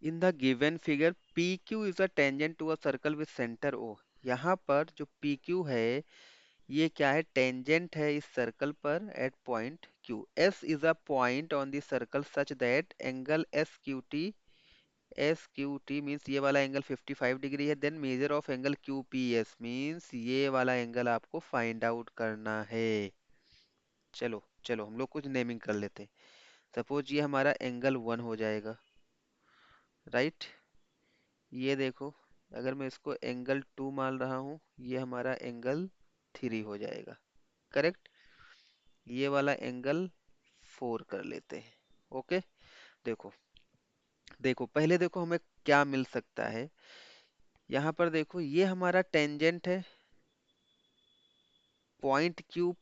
In the given figure P Q is a tangent to a circle with centre O. यहाँ पर जो P Q है ये क्या है, टेंजेंट है इस सर्कल पर at point Q. S is a point on the circle such that angle S Q T means ये वाला एंगल 55 डिग्री है। Then measure of angle Q P S means ये वाला एंगल आपको फाइंड आउट करना है। चलो चलो हम लोग कुछ नेमिंग कर लेते हैं। सपोज ये हमारा एंगल 1 हो जाएगा, राइट। ये देखो, अगर मैं इसको एंगल 2 मान रहा हूँ, ये हमारा एंगल 3 हो जाएगा, करेक्ट। ये वाला एंगल 4 कर लेते हैं। ओके, देखो देखो पहले देखो हमें क्या मिल सकता है। यहाँ पर देखो ये हमारा टेंजेंट है, पॉइंट क्यू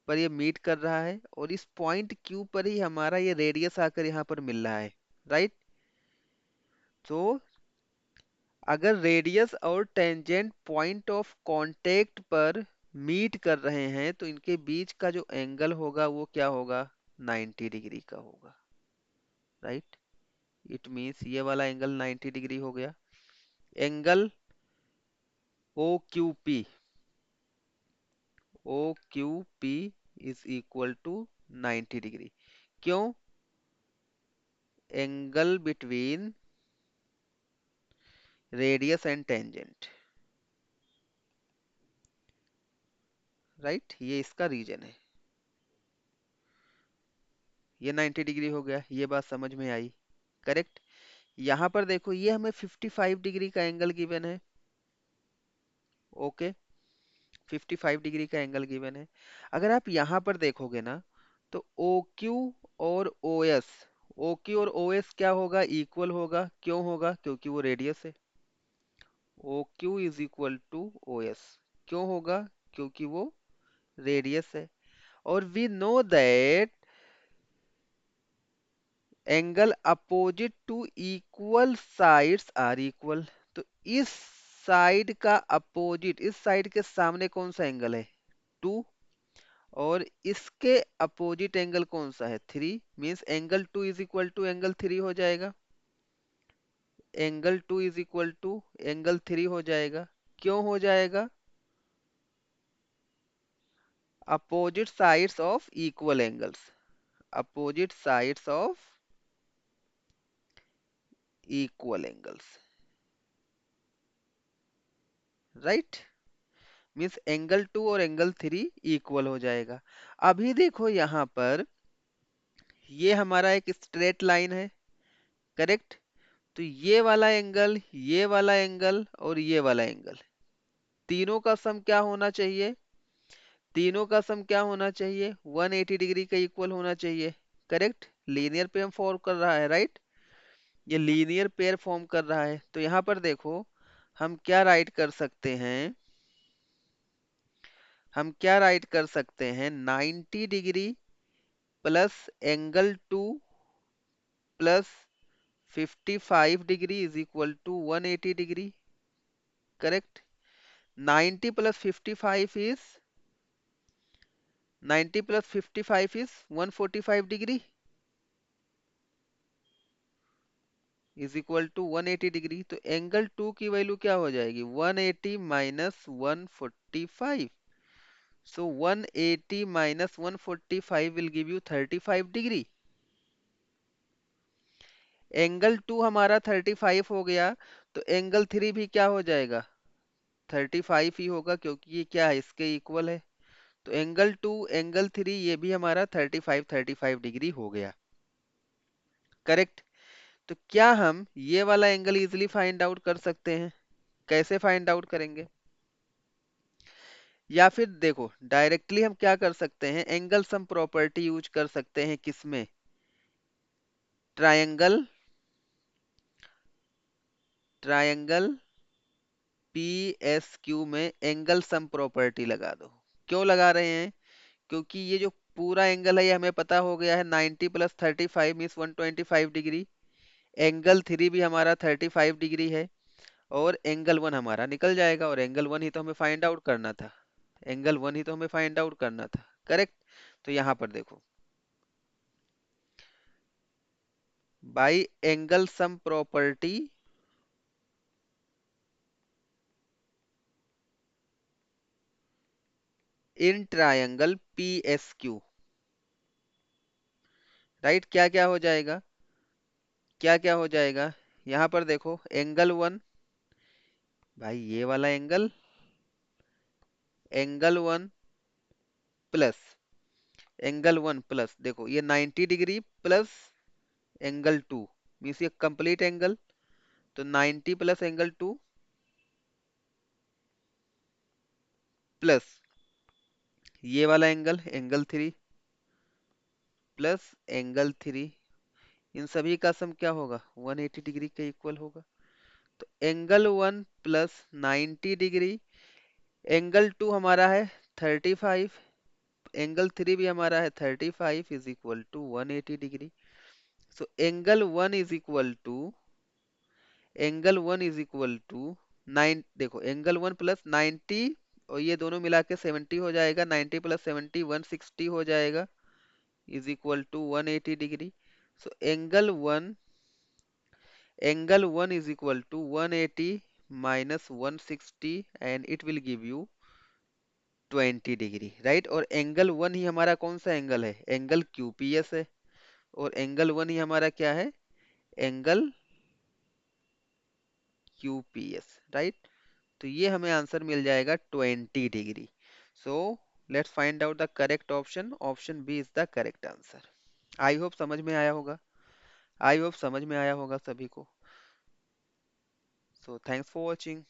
पर ये मीट कर रहा है, और इस पॉइंट क्यू पर ही हमारा ये रेडियस आकर यहाँ पर मिल रहा है, राइट। तो अगर रेडियस और टेंजेंट पॉइंट ऑफ कांटेक्ट पर मीट कर रहे हैं तो इनके बीच का जो एंगल होगा वो क्या होगा, 90 डिग्री का होगा, राइट। इट मीन्स ये वाला एंगल 90 डिग्री हो गया। Angle O Q P, O Q P is equal to 90 degree. क्यों, angle between radius and tangent, right, ये इसका रीजन है। ये 90 डिग्री हो गया, ये बात समझ में आई, करेक्ट। यहाँ पर देखो ये हमें 55 डिग्री का एंगल गिवन है, ओके। 55 डिग्री का एंगल गिवन है। अगर आप यहाँ पर देखोगे ना, तो ओ क्यू और ओ एस, ओ क्यू और ओ एस क्या होगा, इक्वल होगा। क्यों होगा, क्योंकि वो रेडियस है। O Q is equal to O S, क्यों होगा, क्योंकि वो रेडियस है। और we know that angle opposite to equal sides are equal. तो इस साइड का अपोजिट, इस साइड के सामने कौन सा एंगल है, 2। और इसके अपोजिट एंगल कौन सा है, 3। Means angle 2 is equal to angle 3 हो जाएगा। Angle 2 is equal to angle 3 हो जाएगा। क्यों हो जाएगा, opposite sides of equal angles, opposite sides of equal angles, right. Means angle 2 और एंगल 3 इक्वल हो जाएगा। अभी देखो यहाँ पर ये हमारा एक स्ट्रेट लाइन है, करेक्ट। तो ये वाला एंगल, ये वाला एंगल और ये वाला एंगल, तीनों का सम क्या होना चाहिए, तीनों का सम क्या होना चाहिए, 180 डिग्री का इक्वल होना चाहिए, करेक्ट। लीनियर पेयर फॉर्म कर रहा है, राइट। ये लीनियर पेयर फॉर्म कर रहा है। तो यहाँ पर देखो हम क्या राइट कर सकते हैं, हम क्या राइट कर सकते हैं, 90 degree plus angle 2 plus 55 degree is equal to 180 degree, correct. 90 plus 55 is 90 plus 55 is 145 degree is equal to 180 degree. तो एंगल 2 की वैल्यू क्या हो जाएगी, 180 minus 145। So 180 minus 145 will give you 35 degree. Angle 2 हमारा 35 हो गया, तो एंगल 3 भी क्या हो जाएगा, 35 ही होगा, क्योंकि ये क्या है, इसके इक्वल है। तो एंगल 2 एंगल 3 ये भी हमारा 35 डिग्री हो गया, करेक्ट। तो क्या हम ये वाला एंगल इजीली फाइंड आउट कर सकते हैं, कैसे फाइंड आउट करेंगे। या फिर देखो डायरेक्टली हम क्या कर सकते हैं, एंगल सम प्रॉपर्टी यूज कर सकते हैं, किसमें, triangle, triangle P S Q में एंगल सम प्रॉपर्टी लगा दो। क्यों लगा रहे हैं, क्योंकि ये जो पूरा एंगल है ये हमें पता हो गया है, 90 प्लस 35 मीन्स 125 डिग्री। एंगल 3 भी हमारा 35 डिग्री है, और एंगल 1 हमारा निकल जाएगा, और एंगल 1 ही तो हमें फाइंड आउट करना था, एंगल 1 ही तो हमें फाइंड आउट करना था, करेक्ट। तो यहाँ पर देखो by angle sum property in triangle P S Q. Right, क्या क्या हो जाएगा, क्या क्या हो जाएगा, यहाँ पर देखो एंगल वन, भाई ये वाला angle, angle one plus angle one plus देखो ये 90 degree plus angle two, means ये कंप्लीट एंगल, तो 90 प्लस एंगल टू प्लस ये वाला angle, angle three plus angle three, इन सभी का सम क्या होगा 180 डिग्री के इक्वल होगा। तो angle one plus 90 degree, angle two हमारा है 35, एंगल थ्री भी हमारा है 35 is equal to 180 degree. So angle one is equal to 9, देखो एंगल वन प्लस 90 और ये दोनों मिला के 70 हो जाएगा, 90 प्लस 70 160 हो जाएगा is equal to 180 degree. So angle one is equal to 180 minus 160 and it will give you 20 degree, right. और एंगल वन ही हमारा कौन सा एंगल है, एंगल क्यूपीएस है, और एंगल वन ही हमारा क्या है, एंगल क्यूपीएस, राइट। तो ये हमें आंसर मिल जाएगा 20 degree. So let's find out the correct option, option B is the correct answer. I hope समझ में आया होगा, आई होप समझ में आया होगा सभी को। So thanks for watching.